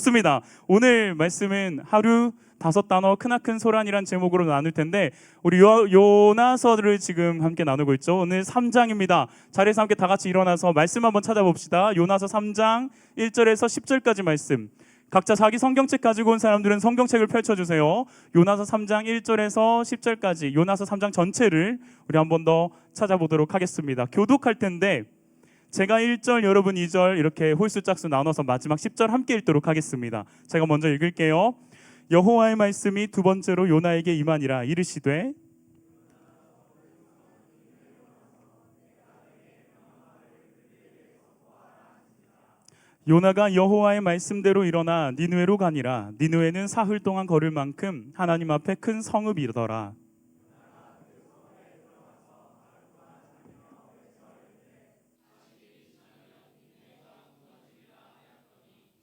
좋습니다. 오늘 말씀은 하루 5단어 크나큰 소란이란 제목으로 나눌 텐데 우리 요나서를 지금 함께 나누고 있죠. 오늘 3장입니다. 자리에서 함께 다 같이 일어나서 말씀 한번 찾아봅시다. 요나서 3장 1절에서 10절까지 말씀. 각자 자기 성경책 가지고 온 사람들은 성경책을 펼쳐주세요. 요나서 3장 1절에서 10절까지 요나서 3장 전체를 우리 한 번 더 찾아보도록 하겠습니다. 교독할 텐데 제가 1절, 여러분 2절 이렇게 홀수짝수 나눠서 마지막 10절 함께 읽도록 하겠습니다. 제가 먼저 읽을게요. 여호와의 말씀이 두 번째로 요나에게 임하니라. 이르시되 요나가 여호와의 말씀대로 일어나 니느웨로 가니라. 니느웨는 사흘 동안 걸을 만큼 하나님 앞에 큰 성읍이더라.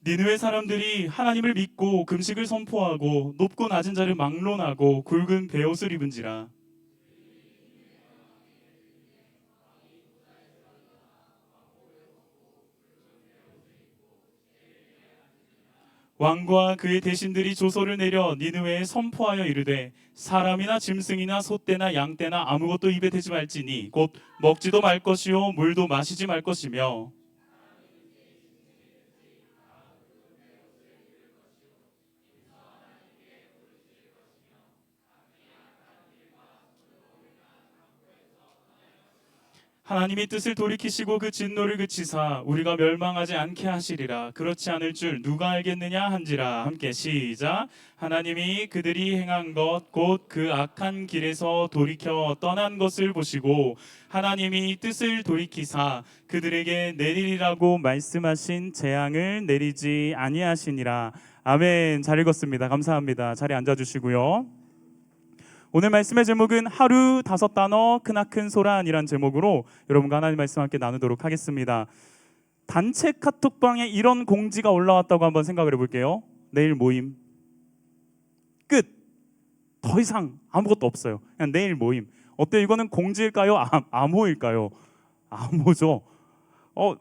니느웨 사람들이 하나님을 믿고 금식을 선포하고 높고 낮은 자를 막론하고 굵은 베옷을 입은지라. 왕과 그의 대신들이 조서를 내려 니느웨에 선포하여 이르되 사람이나 짐승이나 소떼나 양떼나 아무것도 입에 대지 말지니 곧 먹지도 말 것이요 물도 마시지 말 것이며 하나님이 뜻을 돌이키시고 그 진노를 그치사 우리가 멸망하지 않게 하시리라. 그렇지 않을 줄 누가 알겠느냐 한지라. 함께 시작. 하나님이 그들이 행한 것 곧 그 악한 길에서 돌이켜 떠난 것을 보시고 하나님이 뜻을 돌이키사 그들에게 내리리라고 말씀하신 재앙을 내리지 아니하시니라. 아멘. 잘 읽었습니다. 감사합니다. 자리에 앉아주시고요. 오늘 말씀의 제목은 하루 5단어 크나큰 소란이란 제목으로 여러분과 하나님 말씀 함께 나누도록 하겠습니다. 단체 카톡방에 이런 공지가 올라왔다고 한번 생각을 해볼게요. 내일 모임 끝. 더 이상 아무것도 없어요. 그냥 내일 모임. 어때? 이거는 공지일까요? 암호일까요? 암호죠.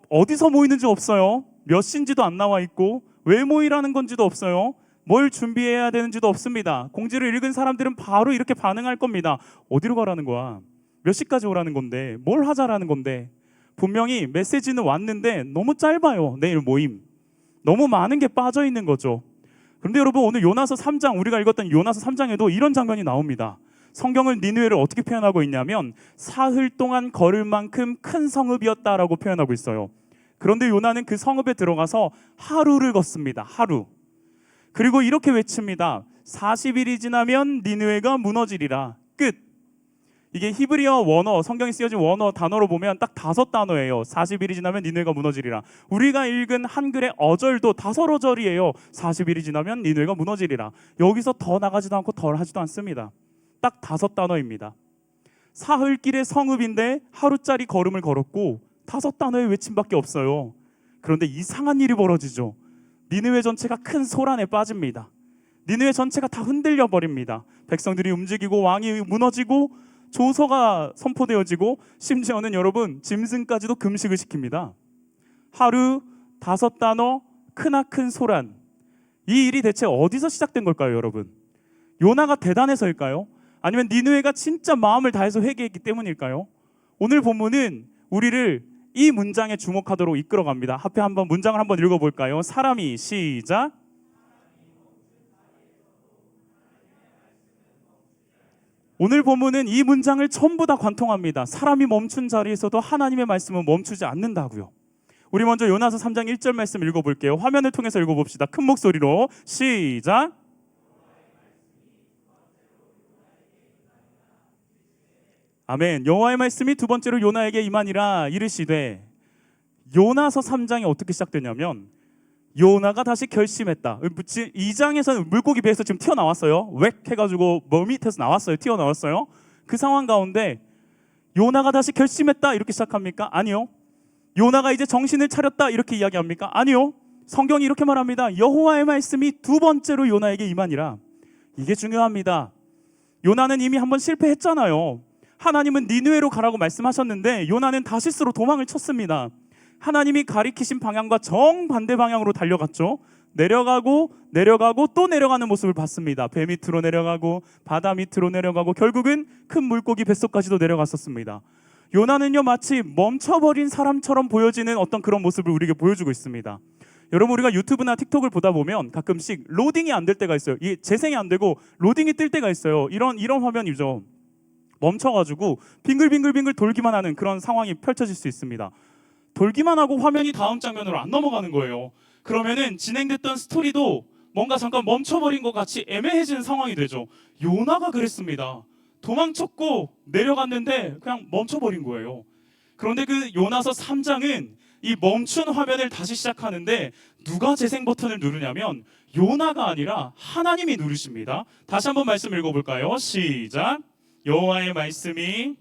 어디서 모이는지 없어요. 몇 시인지도 안 나와 있고 왜 모이라는 건지도 없어요. 뭘 준비해야 되는지도 없습니다. 공지를 읽은 사람들은 바로 이렇게 반응할 겁니다. 어디로 가라는 거야? 몇 시까지 오라는 건데? 뭘 하자라는 건데? 분명히 메시지는 왔는데 너무 짧아요. 내일 모임. 너무 많은 게 빠져 있는 거죠. 그런데 여러분 오늘 요나서 3장 우리가 읽었던 요나서 3장에도 이런 장면이 나옵니다. 성경을 니느웨를 어떻게 표현하고 있냐면 사흘 동안 걸을 만큼 큰 성읍이었다라고 표현하고 있어요. 그런데 요나는 그 성읍에 들어가서 하루를 걷습니다. 하루. 그리고 이렇게 외칩니다. 40일이 지나면 니느웨가 무너지리라. 끝. 이게 히브리어 원어, 성경에 쓰여진 원어 단어로 보면 딱 5단어예요. 40일이 지나면 니느웨가 무너지리라. 우리가 읽은 한글의 어절도 5어절이에요. 40일이 지나면 니느웨가 무너지리라. 여기서 더 나가지도 않고 덜 하지도 않습니다. 딱 5단어입니다. 사흘길의 성읍인데 하루짜리 걸음을 걸었고 5단어의 외침밖에 없어요. 그런데 이상한 일이 벌어지죠. 니느웨 전체가 큰 소란에 빠집니다. 니느웨 전체가 다 흔들려 버립니다. 백성들이 움직이고 왕이 무너지고 조서가 선포되어지고 심지어는 여러분 짐승까지도 금식을 시킵니다. 하루 5단어 크나큰 소란. 이 일이 대체 어디서 시작된 걸까요, 여러분? 요나가 대단해서일까요? 아니면 니느웨가 진짜 마음을 다해서 회개했기 때문일까요? 오늘 본문은 우리를 이 문장에 주목하도록 이끌어갑니다. 앞에 한번 문장을 한번 읽어볼까요? 사람이 시작. 오늘 본문은 이 문장을 전부 다 관통합니다. 사람이 멈춘 자리에서도 하나님의 말씀은 멈추지 않는다고요. 우리 먼저 요나서 3장 1절 말씀 읽어볼게요. 화면을 통해서 읽어봅시다. 큰 목소리로 시작. 아멘. 여호와의 말씀이 두 번째로 요나에게 임하니라. 이르시되. 요나서 3장이 어떻게 시작되냐면 요나가 다시 결심했다. 2장에서는 물고기 배에서 지금 튀어나왔어요. 웩 해가지고 몸 밑에서 나왔어요. 튀어나왔어요. 그 상황 가운데 요나가 다시 결심했다 이렇게 시작합니까? 아니요. 요나가 이제 정신을 차렸다 이렇게 이야기합니까? 아니요. 성경이 이렇게 말합니다. 여호와의 말씀이 두 번째로 요나에게 임하니라. 이게 중요합니다. 요나는 이미 한번 실패했잖아요. 하나님은 니느웨로 가라고 말씀하셨는데 요나는 다시스로 도망을 쳤습니다. 하나님이 가리키신 방향과 정반대 방향으로 달려갔죠. 내려가고 내려가고 또 내려가는 모습을 봤습니다. 배 밑으로 내려가고 바다 밑으로 내려가고 결국은 큰 물고기 뱃속까지도 내려갔었습니다. 요나는요 마치 멈춰버린 사람처럼 보여지는 어떤 그런 모습을 우리에게 보여주고 있습니다. 여러분, 우리가 유튜브나 틱톡을 보다 보면 가끔씩 로딩이 안 될 때가 있어요. 이게 재생이 안 되고 로딩이 뜰 때가 있어요. 이런 화면이죠. 멈춰가지고 빙글빙글빙글 돌기만 하는 그런 상황이 펼쳐질 수 있습니다. 돌기만 하고 화면이 다음 장면으로 안 넘어가는 거예요. 그러면은 진행됐던 스토리도 뭔가 잠깐 멈춰버린 것 같이 애매해지는 상황이 되죠. 요나가 그랬습니다. 도망쳤고 내려갔는데 그냥 멈춰버린 거예요. 그런데 그 요나서 3장은 이 멈춘 화면을 다시 시작하는데 누가 재생 버튼을 누르냐면 요나가 아니라 하나님이 누르십니다. 다시 한번 말씀 읽어볼까요? 시작. 여호와의 말씀이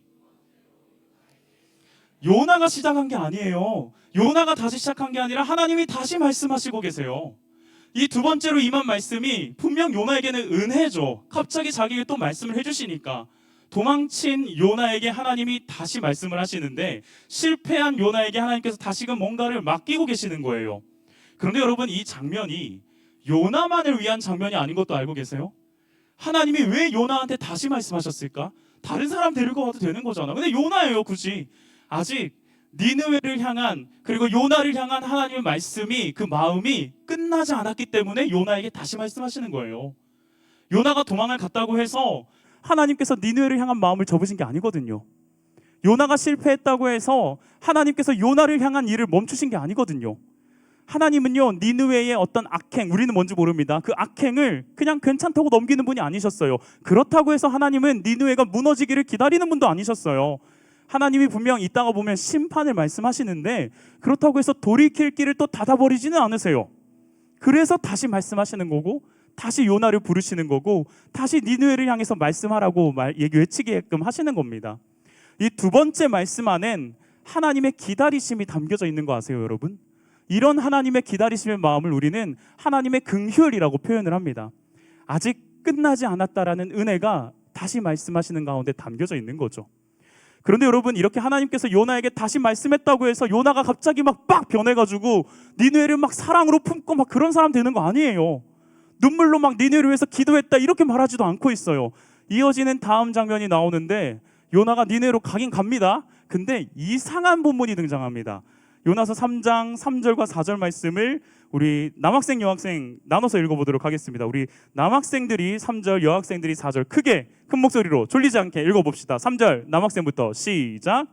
요나가 시작한 게 아니에요. 요나가 다시 시작한 게 아니라 하나님이 다시 말씀하시고 계세요. 이 두 번째로 임한 말씀이 분명 요나에게는 은혜죠. 갑자기 자기에게 또 말씀을 해주시니까 도망친 요나에게 하나님이 다시 말씀을 하시는데 실패한 요나에게 하나님께서 다시금 뭔가를 맡기고 계시는 거예요. 그런데 여러분, 이 장면이 요나만을 위한 장면이 아닌 것도 알고 계세요? 하나님이 왜 요나한테 다시 말씀하셨을까? 다른 사람 데리고 와도 되는 거잖아. 근데 요나예요, 굳이. 아직 니느웨를 향한, 그리고 요나를 향한 하나님의 말씀이, 그 마음이 끝나지 않았기 때문에 요나에게 다시 말씀하시는 거예요. 요나가 도망을 갔다고 해서 하나님께서 니느웨를 향한 마음을 접으신 게 아니거든요. 요나가 실패했다고 해서 하나님께서 요나를 향한 일을 멈추신 게 아니거든요. 하나님은요, 니느웨의 어떤 악행, 우리는 뭔지 모릅니다. 그 악행을 그냥 괜찮다고 넘기는 분이 아니셨어요. 그렇다고 해서 하나님은 니느웨가 무너지기를 기다리는 분도 아니셨어요. 하나님이 분명 이따가 보면 심판을 말씀하시는데 그렇다고 해서 돌이킬 길을 또 닫아버리지는 않으세요. 그래서 다시 말씀하시는 거고, 다시 요나를 부르시는 거고, 다시 니느웨를 향해서 말씀하라고 외치게끔 하시는 겁니다. 이 두 번째 말씀 안엔 하나님의 기다리심이 담겨져 있는 거 아세요, 여러분? 이런 하나님의 기다리심의 마음을 우리는 하나님의 긍휼이라고 표현을 합니다. 아직 끝나지 않았다라는 은혜가 다시 말씀하시는 가운데 담겨져 있는 거죠. 그런데 여러분, 이렇게 하나님께서 요나에게 다시 말씀했다고 해서 요나가 갑자기 막 변해가지고 니느웨를 막 사랑으로 품고 막 그런 사람 되는 거 아니에요. 눈물로 막 니느웨를 위해서 기도했다 이렇게 말하지도 않고 있어요. 이어지는 다음 장면이 나오는데 요나가 니느웨로 가긴 갑니다. 근데 이상한 본문이 등장합니다. 요나서 3장 3절과 4절 말씀을 우리 남학생 여학생 나눠서 읽어보도록 하겠습니다. 우리 남학생들이 3절, 여학생들이 4절 크게 큰 목소리로 졸리지 않게 읽어봅시다. 3절 남학생부터 시작.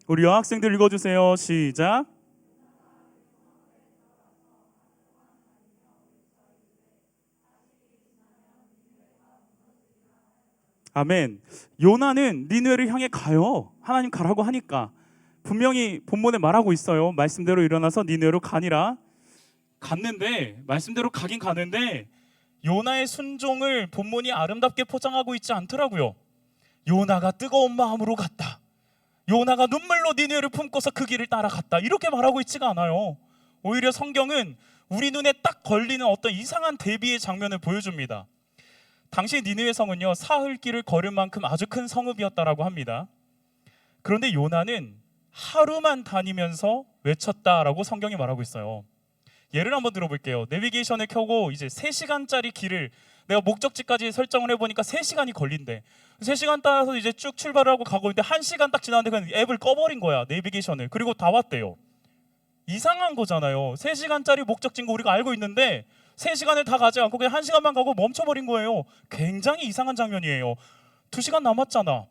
우리 여학생들 읽어주세요. 시작. 아멘. 요나는 니느웨를 향해 가요. 하나님 가라고 하니까. 분명히 본문에 말하고 있어요. 말씀대로 일어나서 니느웨로 가니라. 갔는데, 말씀대로 가긴 가는데 요나의 순종을 본문이 아름답게 포장하고 있지 않더라고요. 요나가 뜨거운 마음으로 갔다. 요나가 눈물로 니느웨를 품고서 그 길을 따라갔다. 이렇게 말하고 있지가 않아요. 오히려 성경은 우리 눈에 딱 걸리는 어떤 이상한 대비의 장면을 보여줍니다. 당시 니느웨 성은요, 사흘길을 걸을 만큼 아주 큰 성읍이었다라고 합니다. 그런데 요나는 하루만 다니면서 외쳤다라고 성경이 말하고 있어요. 예를 한번 들어볼게요. 내비게이션을 켜고 이제 3시간짜리 길을 내가 목적지까지 설정을 해보니까 3시간이 걸린대. 3시간 따라서 이제 쭉 출발을 하고 가고 있는데 1시간 딱 지났는데 그냥 앱을 꺼버린 거야, 내비게이션을. 그리고 다 왔대요. 이상한 거잖아요. 3시간짜리 목적지인 거 우리가 알고 있는데 3시간을 다 가지 않고 그냥 1시간만 가고 멈춰버린 거예요. 굉장히 이상한 장면이에요. 2시간 남았잖아.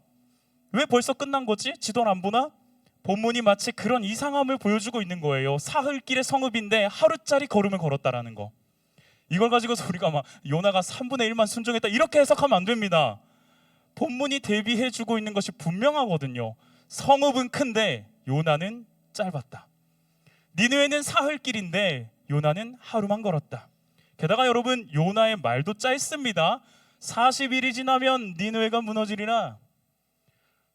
왜 벌써 끝난 거지? 지도를 안 보나? 본문이 마치 그런 이상함을 보여주고 있는 거예요. 사흘길의 성읍인데 하루짜리 걸음을 걸었다라는 거. 이걸 가지고서 우리가 막 요나가 3분의 1만 순종했다 이렇게 해석하면 안 됩니다. 본문이 대비해주고 있는 것이 분명하거든요. 성읍은 큰데 요나는 짧았다. 니느웨는 사흘길인데 요나는 하루만 걸었다. 게다가 여러분, 요나의 말도 짧습니다. 40일이 지나면 니느웨가 무너지리라.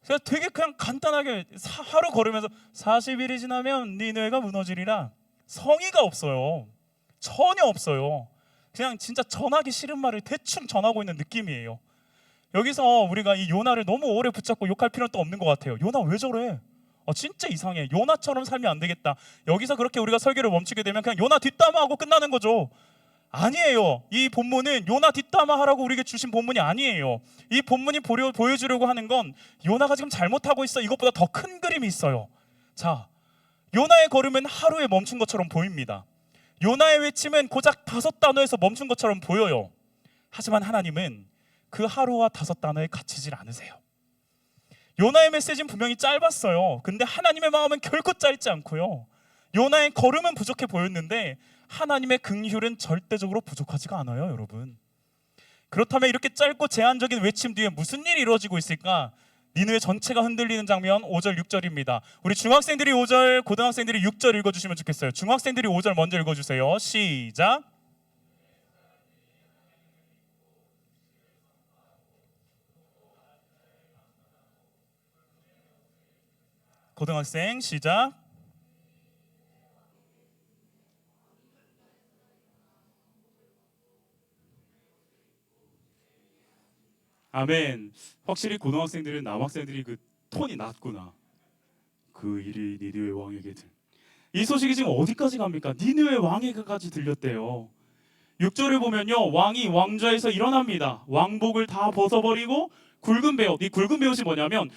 제가 되게 그냥 간단하게 하루 걸으면서 40일이 지나면 니느웨가 무너지리라. 성의가 없어요. 전혀 없어요. 그냥 진짜 전하기 싫은 말을 대충 전하고 있는 느낌이에요. 여기서 우리가 이 요나를 너무 오래 붙잡고 욕할 필요는 또 없는 것 같아요. 요나 왜 저래? 진짜 이상해. 요나처럼 살면 안 되겠다. 여기서 그렇게 우리가 설교를 멈추게 되면 그냥 요나 뒷담화하고 끝나는 거죠. 아니에요. 이 본문은 요나 뒷담화하라고 우리에게 주신 본문이 아니에요. 이 본문이 보여주려고 하는 건 요나가 지금 잘못하고 있어. 이것보다 더 큰 그림이 있어요. 자, 요나의 걸음은 하루에 멈춘 것처럼 보입니다. 요나의 외침은 고작 5단어에서 멈춘 것처럼 보여요. 하지만 하나님은 그 하루와 5단어에 갇히질 않으세요. 요나의 메시지는 분명히 짧았어요. 근데 하나님의 마음은 결코 짧지 않고요. 요나의 걸음은 부족해 보였는데 하나님의 긍휼은 절대적으로 부족하지가 않아요, 여러분. 그렇다면 이렇게 짧고 제한적인 외침 뒤에 무슨 일이 이루어지고 있을까? 니느웨 전체가 흔들리는 장면 5절 6절입니다. 우리 중학생들이 5절, 고등학생들이 6절 읽어주시면 좋겠어요. 중학생들이 5절 먼저 읽어주세요. 시작. 고등학생 시작. 아멘. 확실히 고등학생들은 남학생들이 그 톤이 낮구나. 그 일이 니느웨 왕에게 이 소식이 지금 어디까지 갑니까? 니느웨 왕에게까지 들렸대요. 6절을 보면요, 왕이 왕좌에서 일어납니다. 왕복을 다 벗어버리고 굵은 베옷, 이 굵은 베옷이 뭐냐면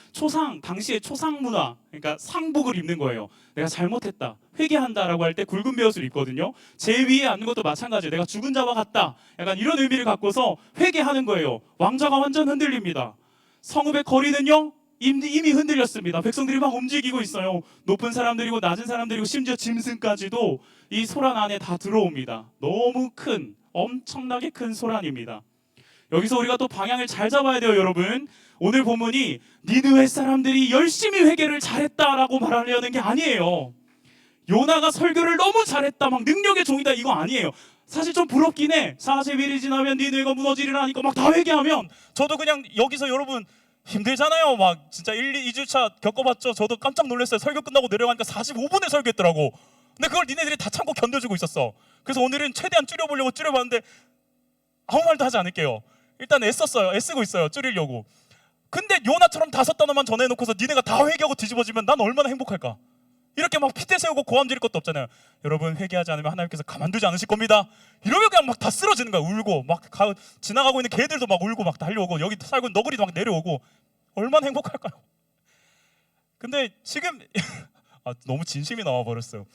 당시의 초상 문화, 그러니까 상복을 입는 거예요. 내가 잘못했다, 회개한다라고 할 때 굵은 베옷을 입거든요. 제 위에 앉는 것도 마찬가지예요. 내가 죽은 자와 같다, 약간 이런 의미를 갖고서 회개하는 거예요. 왕좌가 완전 흔들립니다. 성읍의 거리는요 이미 흔들렸습니다. 백성들이 막 움직이고 있어요. 높은 사람들이고 낮은 사람들이고 심지어 짐승까지도 이 소란 안에 다 들어옵니다. 너무 큰, 엄청나게 큰 소란입니다. 여기서 우리가 또 방향을 잘 잡아야 돼요, 여러분. 오늘 본문이 니느웨 사람들이 열심히 회개를 잘했다라고 말하려는 게 아니에요. 요나가 설교를 너무 잘했다, 막 능력의 종이다, 이거 아니에요. 사실 좀 부럽긴 해. 40일이 지나면 니느웨가 무너지리라니까 막 다 회개하면 저도 그냥 여기서 여러분 힘들잖아요. 막 진짜 2주차 겪어봤죠. 저도 깜짝 놀랐어요. 설교 끝나고 내려가니까 45분에 설교했더라고. 근데 그걸 니네들이 다 참고 견뎌주고 있었어. 그래서 오늘은 최대한 줄여보려고 줄여봤는데 아무 말도 하지 않을게요. 일단 애쓰고 있어요. 줄이려고. 근데 요나처럼 5단어만 전해놓고서 니네가 다 회개하고 뒤집어지면 난 얼마나 행복할까. 이렇게 막 핏대 세우고 고함 지를 것도 없잖아요. 여러분, 회개하지 않으면 하나님께서 가만두지 않으실 겁니다. 이러면 그냥 막 다 쓰러지는 거야. 울고 막 지나가고 있는 개들도 막 울고 막 달려오고, 여기 살고 있는 너구리도 막 내려오고. 얼마나 행복할까요? 근데 지금 너무 진심이 나와버렸어요.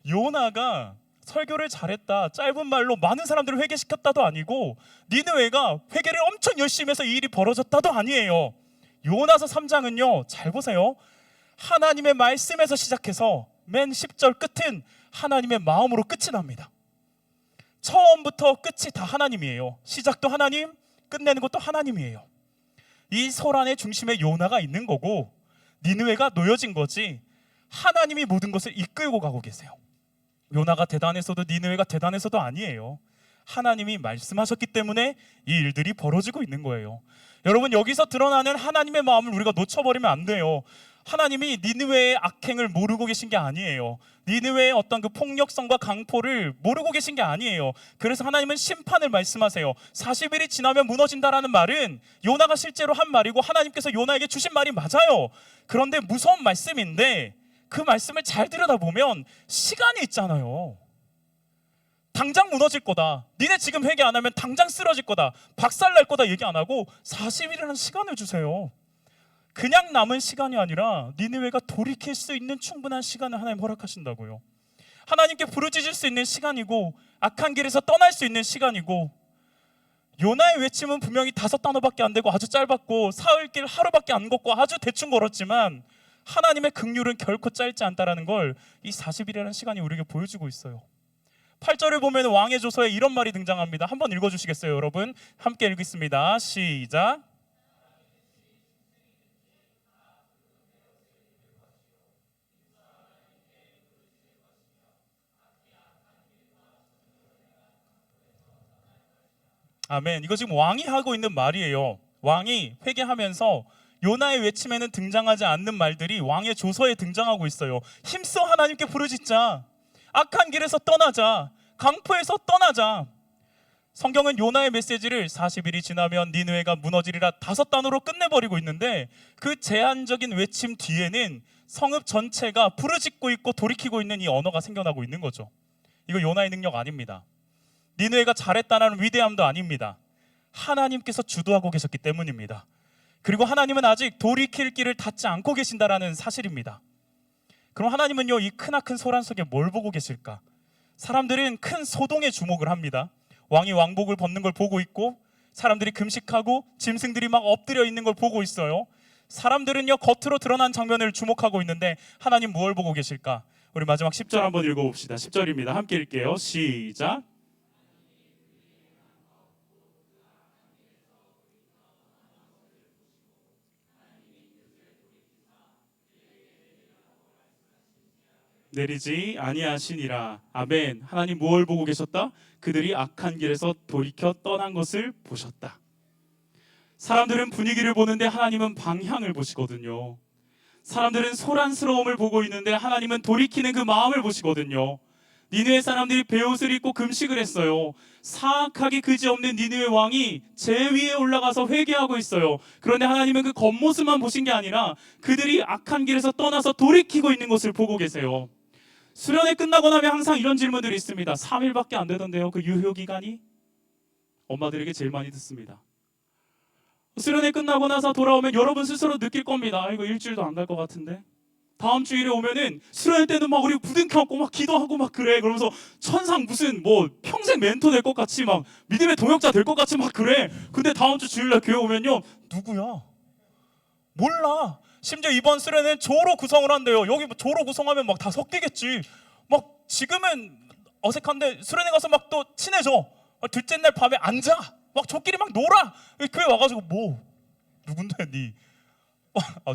요나가 설교를 잘했다, 짧은 말로 많은 사람들을 회개시켰다도 아니고, 니느웨가 회개를 엄청 열심히 해서 이 일이 벌어졌다도 아니에요. 요나서 3장은요, 잘 보세요. 하나님의 말씀에서 시작해서 맨 10절 끝은 하나님의 마음으로 끝이 납니다. 처음부터 끝이 다 하나님이에요. 시작도 하나님, 끝내는 것도 하나님이에요. 이 소란의 중심에 요나가 있는 거고 니느웨가 놓여진 거지, 하나님이 모든 것을 이끌고 가고 계세요. 요나가 대단해서도 니느웨가 대단해서도 아니에요. 하나님이 말씀하셨기 때문에 이 일들이 벌어지고 있는 거예요. 여러분, 여기서 드러나는 하나님의 마음을 우리가 놓쳐버리면 안 돼요. 하나님이 니느웨의 악행을 모르고 계신 게 아니에요. 니느웨의 어떤 그 폭력성과 강포를 모르고 계신 게 아니에요. 그래서 하나님은 심판을 말씀하세요. 40일이 지나면 무너진다라는 말은 요나가 실제로 한 말이고 하나님께서 요나에게 주신 말이 맞아요. 그런데 무서운 말씀인데 그 말씀을 잘 들여다보면 시간이 있잖아요. 당장 무너질 거다, 니네 지금 회개 안 하면 당장 쓰러질 거다, 박살날 거다 얘기 안 하고 40일이라는 시간을 주세요. 그냥 남은 시간이 아니라 니느웨가 돌이킬 수 있는 충분한 시간을 하나님 허락하신다고요. 하나님께 부르짖을 수 있는 시간이고 악한 길에서 떠날 수 있는 시간이고, 요나의 외침은 분명히 5단어밖에 안 되고 아주 짧았고 사흘길 하루밖에 안 걷고 아주 대충 걸었지만 하나님의 긍휼은 결코 짧지 않다라는 걸 이 40일이라는 시간이 우리에게 보여주고 있어요. 8절을 보면 왕의 조서에 이런 말이 등장합니다. 한번 읽어주시겠어요, 여러분? 함께 읽겠습니다. 시작. 아멘. 이거 지금 왕이 하고 있는 말이에요. 왕이 회개하면서 요나의 외침에는 등장하지 않는 말들이 왕의 조서에 등장하고 있어요. 힘써 하나님께 부르짖자, 악한 길에서 떠나자, 강포에서 떠나자. 성경은 요나의 메시지를 40일이 지나면 니느웨가 무너지리라 5단어로 끝내버리고 있는데 그 제한적인 외침 뒤에는 성읍 전체가 부르짖고 있고 돌이키고 있는 이 언어가 생겨나고 있는 거죠. 이거 요나의 능력 아닙니다. 니느웨가 잘했다는 위대함도 아닙니다. 하나님께서 주도하고 계셨기 때문입니다. 그리고 하나님은 아직 돌이킬 길을 닫지 않고 계신다라는 사실입니다. 그럼 하나님은요, 이 크나큰 소란 속에 뭘 보고 계실까? 사람들은 큰 소동에 주목을 합니다. 왕이 왕복을 벗는 걸 보고 있고, 사람들이 금식하고 짐승들이 막 엎드려 있는 걸 보고 있어요. 사람들은요, 겉으로 드러난 장면을 주목하고 있는데 하나님 뭘 보고 계실까? 우리 마지막 10절 10절 한번 읽어봅시다. 10절입니다. 함께 읽게요. 시작. 내리지 아니하시니라. 아멘. 하나님 무엇을 보고 계셨다? 그들이 악한 길에서 돌이켜 떠난 것을 보셨다. 사람들은 분위기를 보는데 하나님은 방향을 보시거든요. 사람들은 소란스러움을 보고 있는데 하나님은 돌이키는 그 마음을 보시거든요. 니느웨 사람들이 베옷을 입고 금식을 했어요. 사악하게 그지없는 니느웨 왕이 제 위에 올라가서 회개하고 있어요. 그런데 하나님은 그 겉모습만 보신 게 아니라 그들이 악한 길에서 떠나서 돌이키고 있는 것을 보고 계세요. 수련회 끝나고 나면 항상 이런 질문들이 있습니다. 3일밖에 안 되던데요, 그 유효기간이? 엄마들에게 제일 많이 듣습니다. 수련회 끝나고 나서 돌아오면 여러분 스스로 느낄 겁니다. 이거 일주일도 안 갈 것 같은데. 다음 주일에 오면은 수련회 때는 막 우리 부둥켜안고 막 기도하고 막 그래. 그러면서 천상 무슨 뭐 평생 멘토 될 것 같이 막 믿음의 동역자 될 것 같이 막 그래. 근데 다음 주 주일날 교회 오면요, 누구야? 몰라. 심지어 이번 수련회는 조로 구성을 한대요. 여기 뭐 조로 구성하면 막 다 섞이겠지. 막 지금은 어색한데 수련회 가서 막 또 친해져. 둘째 날 밤에 앉아. 막 저끼리 막 놀아. 교회 와가지고 뭐 누군데 니?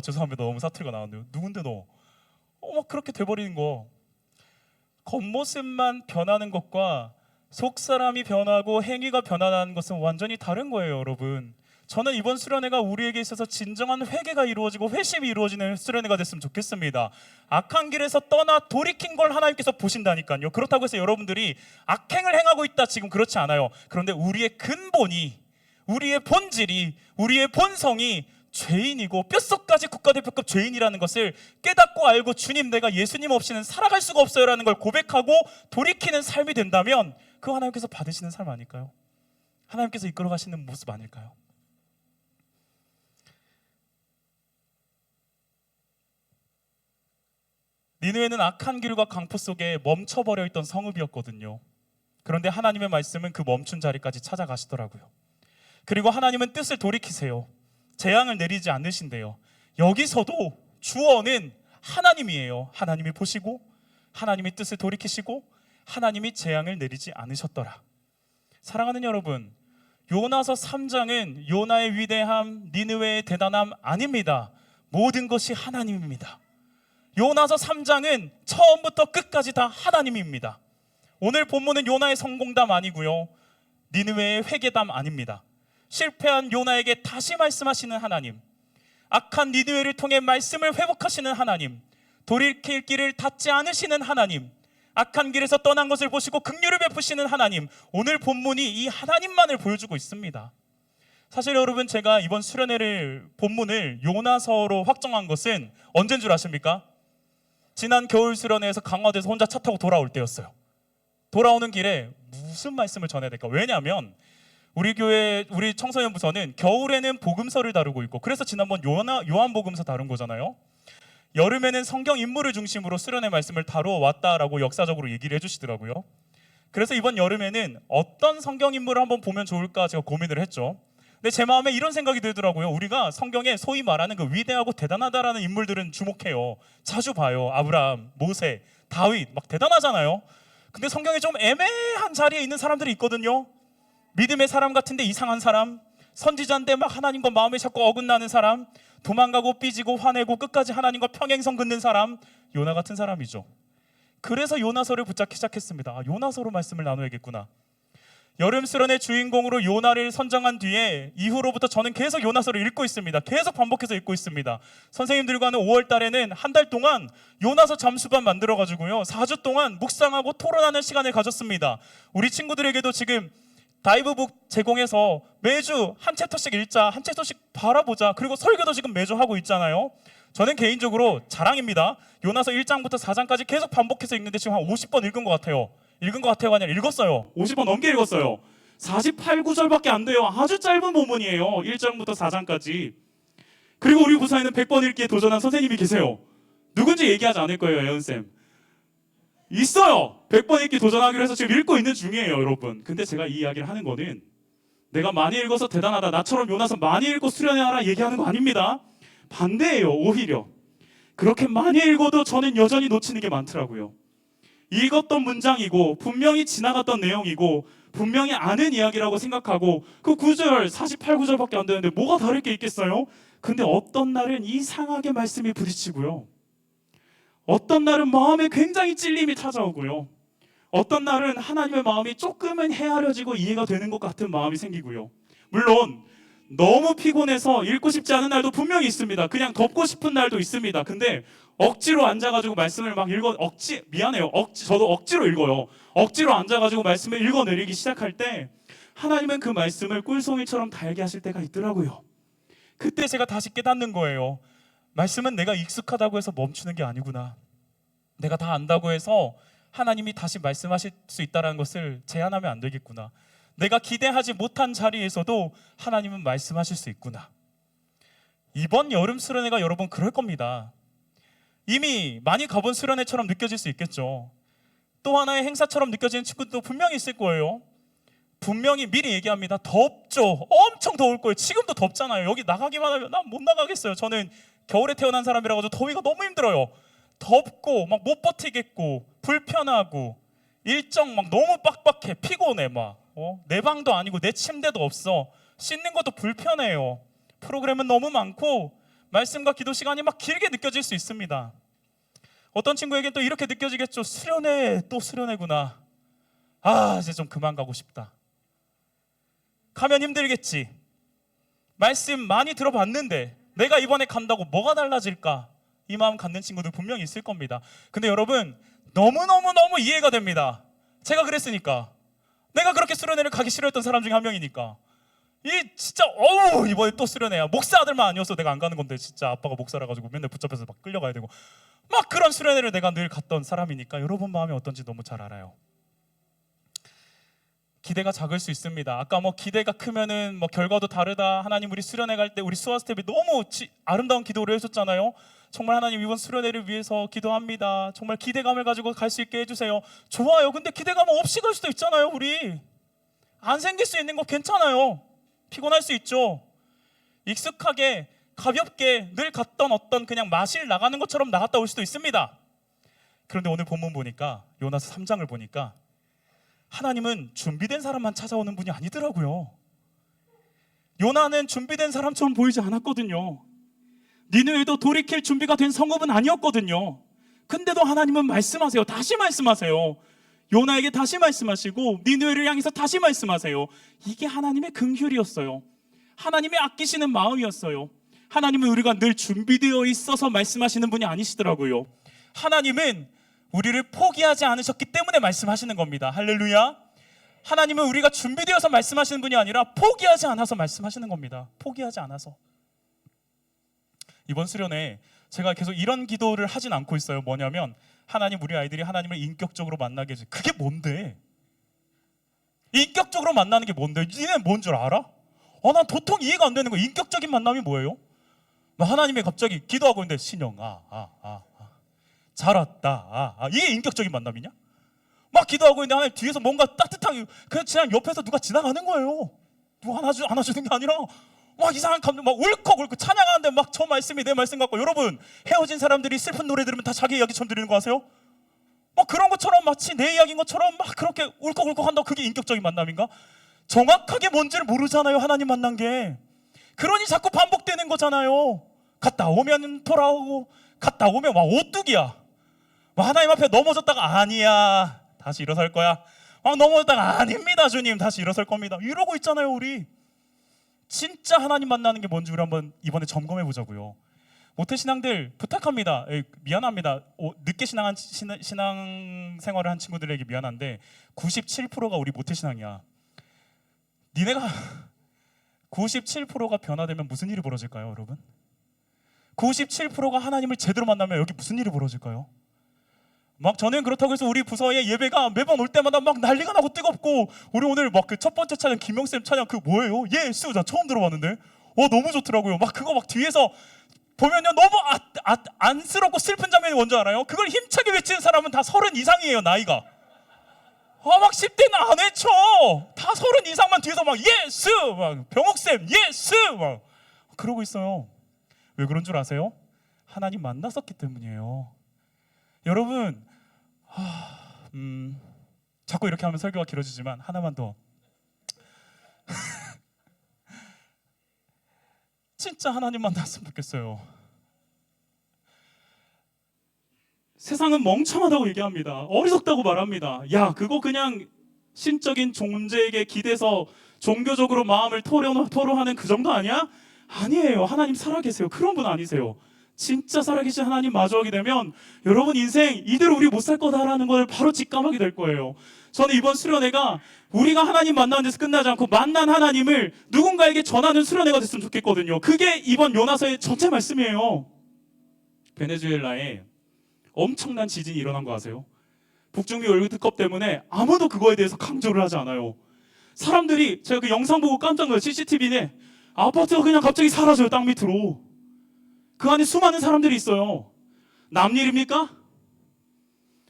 죄송합니다. 너무 사투리가 나왔네요. 누군데 너? 막 그렇게 돼버리는 거. 겉모습만 변하는 것과 속 사람이 변하고 행위가 변하는 것은 완전히 다른 거예요, 여러분. 저는 이번 수련회가 우리에게 있어서 진정한 회개가 이루어지고 회심이 이루어지는 수련회가 됐으면 좋겠습니다. 악한 길에서 떠나 돌이킨 걸 하나님께서 보신다니까요. 그렇다고 해서 여러분들이 악행을 행하고 있다, 지금 그렇지 않아요. 그런데 우리의 근본이, 우리의 본질이, 우리의 본성이 죄인이고 뼛속까지 국가대표급 죄인이라는 것을 깨닫고 알고, 주님 내가 예수님 없이는 살아갈 수가 없어요 라는 걸 고백하고 돌이키는 삶이 된다면 그 하나님께서 받으시는 삶 아닐까요? 하나님께서 이끌어 가시는 모습 아닐까요? 니느웨는 악한 길과 강포 속에 멈춰버려 있던 성읍이었거든요. 그런데 하나님의 말씀은 그 멈춘 자리까지 찾아가시더라고요. 그리고 하나님은 뜻을 돌이키세요. 재앙을 내리지 않으신대요. 여기서도 주어는 하나님이에요. 하나님이 보시고 하나님이 뜻을 돌이키시고 하나님이 재앙을 내리지 않으셨더라. 사랑하는 여러분, 요나서 3장은 요나의 위대함, 니느웨의 대단함 아닙니다. 모든 것이 하나님입니다. 요나서 3장은 처음부터 끝까지 다 하나님입니다. 오늘 본문은 요나의 성공담 아니고요, 니느웨의 회개담 아닙니다. 실패한 요나에게 다시 말씀하시는 하나님, 악한 니느웨를 통해 말씀을 회복하시는 하나님, 돌이킬 길을 닫지 않으시는 하나님, 악한 길에서 떠난 것을 보시고 긍휼을 베푸시는 하나님, 오늘 본문이 이 하나님만을 보여주고 있습니다. 사실 여러분, 제가 이번 수련회를 본문을 요나서로 확정한 것은 언제인 줄 아십니까? 지난 겨울 수련회에서 강화돼서 혼자 차 타고 돌아올 때였어요. 돌아오는 길에 무슨 말씀을 전해야 될까? 왜냐하면 우리 교회, 우리 청소년 부서는 겨울에는 복음서를 다루고 있고, 그래서 지난번 요한복음서 다룬 거잖아요. 여름에는 성경 인물을 중심으로 수련회 말씀을 다루어 왔다라고 역사적으로 얘기를 해주시더라고요. 그래서 이번 여름에는 어떤 성경 인물을 한번 보면 좋을까 제가 고민을 했죠. 근데 제 마음에 이런 생각이 들더라고요. 우리가 성경에 소위 말하는 그 위대하고 대단하다라는 인물들은 주목해요. 자주 봐요. 아브라함, 모세, 다윗 막 대단하잖아요. 근데 성경에 좀 애매한 자리에 있는 사람들이 있거든요. 믿음의 사람 같은데 이상한 사람, 선지자인데 막 하나님과 마음이 자꾸 어긋나는 사람, 도망가고 삐지고 화내고 끝까지 하나님과 평행선 긋는 사람, 요나 같은 사람이죠. 그래서 요나서를 붙잡기 시작했습니다. 요나서로 말씀을 나눠야겠구나. 여름 수련의 주인공으로 요나를 선정한 뒤에 이후로부터 저는 계속 요나서를 읽고 있습니다. 계속 반복해서 읽고 있습니다. 선생님들과는 5월 달에는 한 달 동안 요나서 잠수반 만들어가지고요, 4주 동안 묵상하고 토론하는 시간을 가졌습니다. 우리 친구들에게도 지금 다이브북 제공해서 매주 한 챕터씩 읽자, 한 챕터씩 바라보자. 그리고 설교도 지금 매주 하고 있잖아요. 저는 개인적으로 자랑입니다. 요나서 1장부터 4장까지 계속 반복해서 읽는데 지금 한 50번 읽은 것 같아요. 읽은 것 같아요가 아니라 읽었어요. 50번 넘게 읽었어요. 48구절밖에 안 돼요. 아주 짧은 본문이에요. 1장부터 4장까지. 그리고 우리 부사에는 100번 읽기에 도전한 선생님이 계세요. 누군지 얘기하지 않을 거예요, 예은쌤. 있어요. 100번 읽기 도전하기로 해서 지금 읽고 있는 중이에요, 여러분. 근데 제가 이 이야기를 하는 거는 내가 많이 읽어서 대단하다, 나처럼 요나서 많이 읽고 수련해라 얘기하는 거 아닙니다. 반대예요. 오히려 그렇게 많이 읽어도 저는 여전히 놓치는 게 많더라고요. 읽었던 문장이고 분명히 지나갔던 내용이고 분명히 아는 이야기라고 생각하고 그 9절 48구절밖에 안 되는데 뭐가 다를 게 있겠어요? 근데 어떤 날은 이상하게 말씀이 부딪히고요, 어떤 날은 마음에 굉장히 찔림이 찾아오고요, 어떤 날은 하나님의 마음이 조금은 헤아려지고 이해가 되는 것 같은 마음이 생기고요. 물론 너무 피곤해서 읽고 싶지 않은 날도 분명히 있습니다. 그냥 덮고 싶은 날도 있습니다. 근데 억지로 앉아가지고 말씀을 막 미안해요. 저도 억지로 읽어요. 억지로 앉아가지고 말씀을 읽어내리기 시작할 때 하나님은 그 말씀을 꿀송이처럼 달게 하실 때가 있더라고요. 그때 제가 다시 깨닫는 거예요. 말씀은 내가 익숙하다고 해서 멈추는 게 아니구나. 내가 다 안다고 해서 하나님이 다시 말씀하실 수 있다는 것을 제한하면 안 되겠구나. 내가 기대하지 못한 자리에서도 하나님은 말씀하실 수 있구나. 이번 여름 수련회가 여러분 그럴 겁니다. 이미 많이 가본 수련회처럼 느껴질 수 있겠죠. 또 하나의 행사처럼 느껴지는 친구도 분명히 있을 거예요. 분명히 미리 얘기합니다. 덥죠. 엄청 더울 거예요. 지금도 덥잖아요. 여기 나가기만 하면 난 못 나가겠어요. 저는 겨울에 태어난 사람이라 가지고 더위가 너무 힘들어요. 덥고 막 못 버티겠고 불편하고 일정 막 너무 빡빡해. 피곤해 막. 내 방도 아니고 내 침대도 없어. 씻는 것도 불편해요. 프로그램은 너무 많고 말씀과 기도 시간이 막 길게 느껴질 수 있습니다. 어떤 친구에겐 또 이렇게 느껴지겠죠. 수련회 또 수련회구나. 아 이제 좀 그만 가고 싶다. 가면 힘들겠지. 말씀 많이 들어봤는데 내가 이번에 간다고 뭐가 달라질까? 이 마음 갖는 친구들 분명히 있을 겁니다. 근데 여러분 너무너무 이해가 됩니다. 제가 그랬으니까. 내가 그렇게 수련회를 가기 싫어했던 사람 중에 한 명이니까. 이 진짜 이번에 또 수련회야. 목사 아들만 아니었어 내가 안 가는 건데 진짜 아빠가 목사라 가지고 맨날 붙잡혀서 막 끌려가야 되고 막 그런 수련회를 내가 늘 갔던 사람이니까 여러분 마음이 어떤지 너무 잘 알아요. 기대가 작을 수 있습니다. 아까 뭐 기대가 크면은 뭐 결과도 다르다. 하나님 우리 수련회 갈 때 우리 수아 스텝이 너무 아름다운 기도를 해줬잖아요. 정말 하나님 이번 수련회를 위해서 기도합니다. 정말 기대감을 가지고 갈 수 있게 해주세요. 좋아요. 근데 기대감 없이 갈 수도 있잖아요. 우리 안 생길 수 있는 거 괜찮아요. 피곤할 수 있죠. 익숙하게 가볍게 늘 갔던 어떤 그냥 마실 나가는 것처럼 나갔다 올 수도 있습니다. 그런데 오늘 본문 보니까 요나서 3장을 보니까 하나님은 준비된 사람만 찾아오는 분이 아니더라고요. 요나는 준비된 사람처럼 보이지 않았거든요. 니느웨도 돌이킬 준비가 된 성읍은 아니었거든요. 근데도 하나님은 말씀하세요. 다시 말씀하세요. 요나에게 다시 말씀하시고 니느웨를 향해서 다시 말씀하세요. 이게 하나님의 긍휼이었어요. 하나님의 아끼시는 마음이었어요. 하나님은 우리가 늘 준비되어 있어서 말씀하시는 분이 아니시더라고요. 하나님은 우리를 포기하지 않으셨기 때문에 말씀하시는 겁니다. 할렐루야. 하나님은 우리가 준비되어서 말씀하시는 분이 아니라 포기하지 않아서 말씀하시는 겁니다. 포기하지 않아서. 이번 수련회 제가 계속 이런 기도를 하진 않고 있어요. 뭐냐면 하나님 우리 아이들이 하나님을 인격적으로 만나게 해주세요. 그게 뭔데? 인격적으로 만나는 게 뭔데? 니네는 뭔 줄 알아? 난 도통 이해가 안 되는 거야. 인격적인 만남이 뭐예요? 하나님이 갑자기 기도하고 있는데 신영아 잘 왔다. 이게 인격적인 만남이냐? 막 기도하고 있는데 하나님 뒤에서 뭔가 따뜻하게 그냥 옆에서 누가 지나가는 거예요. 누가 안아주는 게 아니라 막 이상한 감정 막 울컥 찬양하는데 막 저 말씀이 내 말씀 같고. 여러분 헤어진 사람들이 슬픈 노래 들으면 다 자기 이야기처럼 들리는 거 아세요? 막 그런 것처럼 마치 내 이야기인 것처럼 막 그렇게 울컥 한다고 그게 인격적인 만남인가? 정확하게 뭔지를 모르잖아요. 하나님 만난 게. 그러니 자꾸 반복되는 거잖아요. 갔다 오면 돌아오고 갔다 오면 와 오뚝이야. 하나님 앞에 넘어졌다가 아니야 다시 일어설 거야. 넘어졌다가 아닙니다 주님 다시 일어설 겁니다. 이러고 있잖아요. 우리 진짜 하나님 만나는 게 뭔지 우리 한번 이번에 점검해 보자고요. 모태신앙들 부탁합니다. 미안합니다. 늦게 신앙 생활을 한 친구들에게 미안한데 97%가 우리 모태신앙이야. 니네가 97%가 변화되면 무슨 일이 벌어질까요, 여러분? 97%가 하나님을 제대로 만나면 여기 무슨 일이 벌어질까요? 막 저는 그렇다고 해서 우리 부서에 예배가 매번 올 때마다 막 난리가 나고 뜨겁고, 우리 오늘 막 그 첫 번째 찬양 김영쌤 찬양 그 뭐예요? 예수 나 처음 들어봤는데 너무 좋더라고요. 막 그거 막 뒤에서 보면요 너무 안쓰럽고 슬픈 장면이 뭔지 알아요? 그걸 힘차게 외치는 사람은 다 30 이상이에요 나이가. 막 10대는 안 외쳐. 다 30 이상만 뒤에서 막 예수 막 병옥쌤 예수 막 그러고 있어요. 왜 그런 줄 아세요? 하나님 만났었기 때문이에요. 여러분 자꾸 이렇게 하면 설교가 길어지지만 하나만 더 진짜 하나님 만났으면 좋겠어요. 세상은 멍청하다고 얘기합니다. 어리석다고 말합니다. 야, 그거 그냥 신적인 존재에게 기대서 종교적으로 마음을 토로하는 그 정도 아니야? 아니에요. 하나님 살아계세요. 그런 분 아니세요. 진짜 살아계신 하나님 마주하게 되면 여러분 인생 이대로 우리 못 살 거다라는 걸 바로 직감하게 될 거예요. 저는 이번 수련회가 우리가 하나님 만나는 데서 끝나지 않고 만난 하나님을 누군가에게 전하는 수련회가 됐으면 좋겠거든요. 그게 이번 요나서의 전체 말씀이에요. 베네수엘라에 엄청난 지진이 일어난 거 아세요? 북중미 월드컵 때문에 아무도 그거에 대해서 강조를 하지 않아요. 사람들이 제가 그 영상 보고 깜짝 놀랐어요. CCTV에 아파트가 그냥 갑자기 사라져요. 땅 밑으로. 그 안에 수많은 사람들이 있어요. 남 일입니까?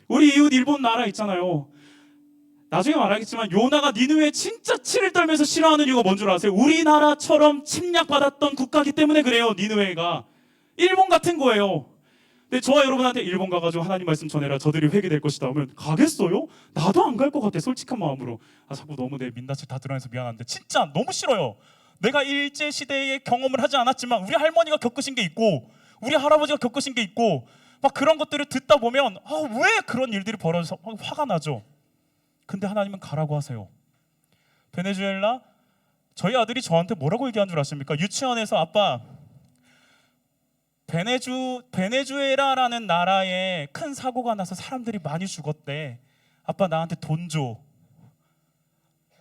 우리 이웃 일본 나라 있잖아요. 나중에 말하겠지만 요나가 니느웨에 진짜 치를 떨면서 싫어하는 이유가 뭔 줄 아세요? 우리나라처럼 침략받았던 국가기 때문에 그래요. 니느웨가 일본 같은 거예요. 근데 저와 여러분한테 일본 가가지고 하나님 말씀 전해라 저들이 회개될 것이다 하면 가겠어요? 나도 안 갈 것 같아. 솔직한 마음으로. 자꾸 너무 내 민낯을 다 드러내서 미안한데 진짜 너무 싫어요. 내가 일제시대의 경험을 하지 않았지만 우리 할머니가 겪으신 게 있고 우리 할아버지가 겪으신 게 있고 막 그런 것들을 듣다 보면 왜 그런 일들이 벌어져서 화가 나죠. 근데 하나님은 가라고 하세요. 베네수엘라 저희 아들이 저한테 뭐라고 얘기한 줄 아십니까? 유치원에서 아빠 베네수엘라라는 나라에 큰 사고가 나서 사람들이 많이 죽었대. 아빠 나한테 돈 줘.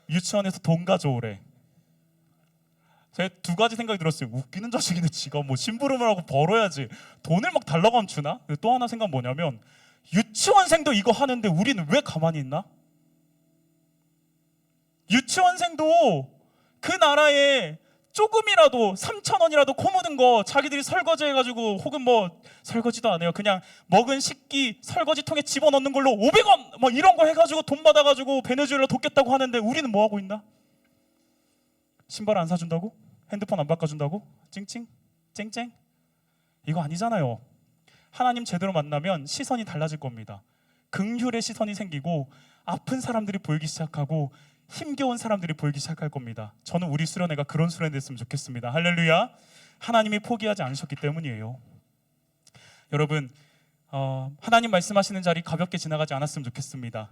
유치원에서 돈 가져오래. 제가 두 가지 생각이 들었어요. 웃기는 자식이네. 지가 뭐 심부름을 하고 벌어야지 돈을 막 달라고 하면 주나? 또 하나 생각 뭐냐면 유치원생도 이거 하는데 우리는 왜 가만히 있나? 유치원생도 그 나라에 조금이라도 3,000원이라도 코 묻은 거 자기들이 설거지 해가지고 혹은 뭐 설거지도 안 해요. 그냥 먹은 식기 설거지통에 집어넣는 걸로 500원 막 이런 거 해가지고 돈 받아가지고 베네수엘라 돕겠다고 하는데 우리는 뭐 하고 있나? 신발 안 사준다고? 핸드폰 안 바꿔준다고? 찡찡? 쨍쨍? 이거 아니잖아요. 하나님 제대로 만나면 시선이 달라질 겁니다. 긍휼의 시선이 생기고 아픈 사람들이 보이기 시작하고 힘겨운 사람들이 보이기 시작할 겁니다. 저는 우리 수련회가 그런 수련회 됐으면 좋겠습니다. 할렐루야. 하나님이 포기하지 않으셨기 때문이에요. 여러분 하나님 말씀하시는 자리 가볍게 지나가지 않았으면 좋겠습니다.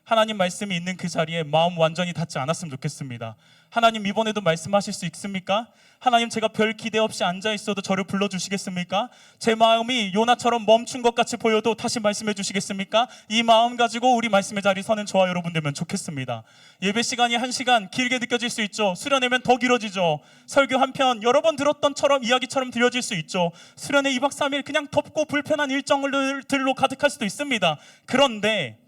하나님 말씀이 있는 그 자리에 마음 완전히 닫지 않았으면 좋겠습니다. 하나님 이번에도 말씀하실 수 있습니까? 하나님 제가 별 기대 없이 앉아 있어도 저를 불러주시겠습니까? 제 마음이 요나처럼 멈춘 것 같이 보여도 다시 말씀해 주시겠습니까? 이 마음 가지고 우리 말씀의 자리 서는 저와 여러분 되면 좋겠습니다. 예배 시간이 1시간 길게 느껴질 수 있죠. 수련회면 더 길어지죠. 설교 한 편 여러 번 들었던 이야기처럼 들려질 수 있죠. 수련회 2박 3일 그냥 덥고 불편한 일정들로 가득할 수도 있습니다. 그런데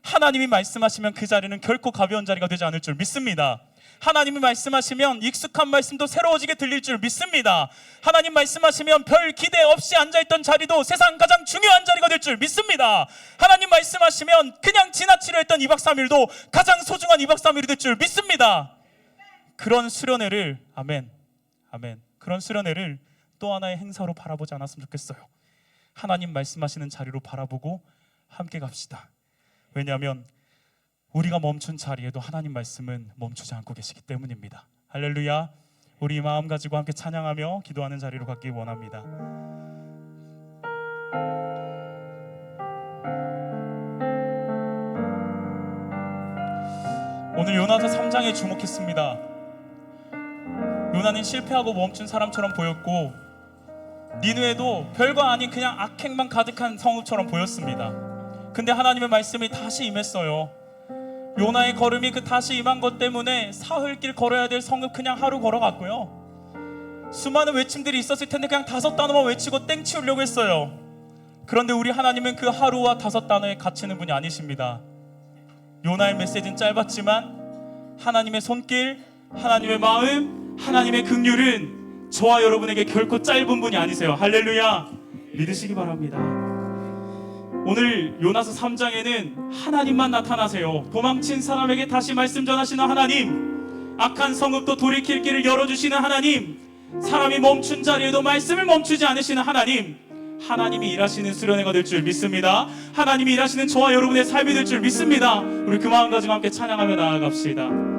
하나님이 말씀하시면 그 자리는 결코 가벼운 자리가 되지 않을 줄 믿습니다. 하나님이 말씀하시면 익숙한 말씀도 새로워지게 들릴 줄 믿습니다. 하나님 말씀하시면 별 기대 없이 앉아있던 자리도 세상 가장 중요한 자리가 될 줄 믿습니다. 하나님 말씀하시면 그냥 지나치려 했던 2박 3일도 가장 소중한 2박 3일이 될 줄 믿습니다. 그런 수련회를 아멘 그런 수련회를 또 하나의 행사로 바라보지 않았으면 좋겠어요. 하나님 말씀하시는 자리로 바라보고 함께 갑시다. 왜냐하면 우리가 멈춘 자리에도 하나님 말씀은 멈추지 않고 계시기 때문입니다. 할렐루야. 우리 마음 가지고 함께 찬양하며 기도하는 자리로 갖기 원합니다. 오늘 요나서 3장에 주목했습니다. 요나는 실패하고 멈춘 사람처럼 보였고 니느웨도 별거 아닌 그냥 악행만 가득한 성읍처럼 보였습니다. 근데 하나님의 말씀이 다시 임했어요. 요나의 걸음이 그 다시 임한 것 때문에 사흘길 걸어야 될 성읍 그냥 하루 걸어갔고요. 수많은 외침들이 있었을 텐데 그냥 5단어만 외치고 땡 치우려고 했어요. 그런데 우리 하나님은 그 하루와 5단어에 갇히는 분이 아니십니다. 요나의 메시지는 짧았지만 하나님의 손길, 하나님의 마음, 하나님의 긍휼은 저와 여러분에게 결코 짧은 분이 아니세요. 할렐루야. 믿으시기 바랍니다. 오늘 요나서 3장에는 하나님만 나타나세요. 도망친 사람에게 다시 말씀 전하시는 하나님, 악한 성읍도 돌이킬 길을 열어주시는 하나님, 사람이 멈춘 자리에도 말씀을 멈추지 않으시는 하나님, 하나님이 일하시는 수련회가 될 줄 믿습니다. 하나님이 일하시는 저와 여러분의 삶이 될 줄 믿습니다. 우리 그 마음 가지고 함께 찬양하며 나아갑시다.